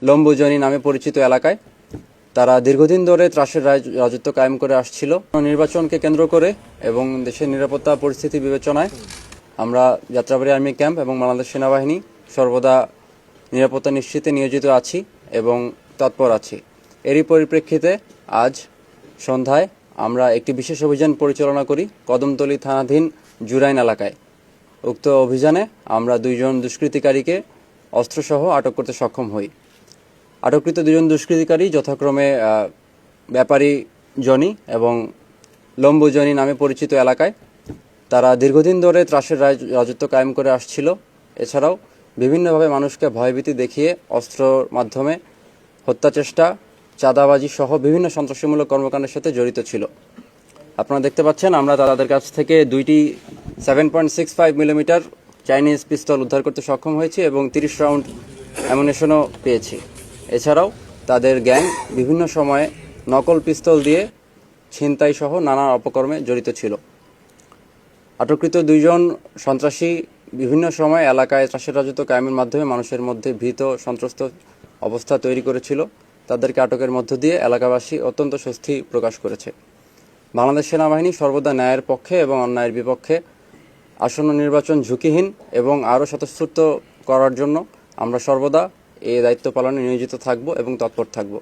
লম্বুজনি নামে পরিচিত এলাকায়। তারা দীর্ঘদিন ধরে ত্রাসের রাজত্ব কায়েম করে আসছিল। নির্বাচনকে কেন্দ্র করে এবং দেশের নিরাপত্তা পরিস্থিতি বিবেচনায় আমরা যাত্রাবাড়ী আর্মি ক্যাম্প এবং বাংলাদেশ সেনাবাহিনী সর্বদা নিরাপত্তা নিশ্চিতে নিয়োজিত আছি এবং তৎপর আছি। এরই পরিপ্রেক্ষিতে আজ সন্ধ্যায় আমরা একটি বিশেষ অভিযান পরিচালনা করি কদমতলী থানাধীন জুরাইন এলাকায়। উক্ত অভিযানে আমরা 2 জন দুষ্কৃতিকারীকে অস্ত্রসহ আটক করতে সক্ষম হই। আটককৃত 2 জন দুষ্কৃতিকারী যথাক্রমে ব্যাপারী জনি এবং লম্বুজনি নামে পরিচিত এলাকায়। তারা দীর্ঘদিন ধরে ত্রাসের রাজত্ব কায়েম করে আসছিল। এছাড়াও বিভিন্নভাবে মানুষকে ভয়ভীতি দেখিয়ে অস্ত্রর মাধ্যমে হত্যাচেষ্টা, চাঁদাবাজি সহ বিভিন্ন সন্ত্রাসীমূলক কর্মকাণ্ডের সাথে জড়িত ছিল। আপনারা দেখতে পাচ্ছেন আমরা তাদের কাছ থেকে 2টি 7.65 মিলিমিটার চাইনিজ পিস্তল উদ্ধার করতে সক্ষম হয়েছি এবং 30 রাউন্ড অ্যামুনেশনও পেয়েছি। এছাড়াও তাদের গ্যাং বিভিন্ন সময়ে নকল পিস্তল দিয়ে ছিনতাই সহ নানা অপকর্মে জড়িত ছিল। আটককৃত 2 জন সন্ত্রাসী বিভিন্ন সময় এলাকায় ত্রাসের রাজত্ব কায়েমের মাধ্যমে মানুষের মধ্যে ভীত সন্ত্রস্ত অবস্থা তৈরি করেছিল। তাদেরকে আটকের মধ্য দিয়ে এলাকাবাসী অত্যন্ত স্বস্তি প্রকাশ করেছে। বাংলাদেশ সেনাবাহিনী সর্বদা ন্যায়ের পক্ষে এবং অন্যায়ের বিপক্ষে। আসন্ন নির্বাচন ঝুঁকিহীন এবং আরও স্বতঃস্ফূর্ত করার জন্য আমরা সর্বদা এই দায়িত্ব পালনে নিয়োজিত থাকব এবং তৎপর থাকব।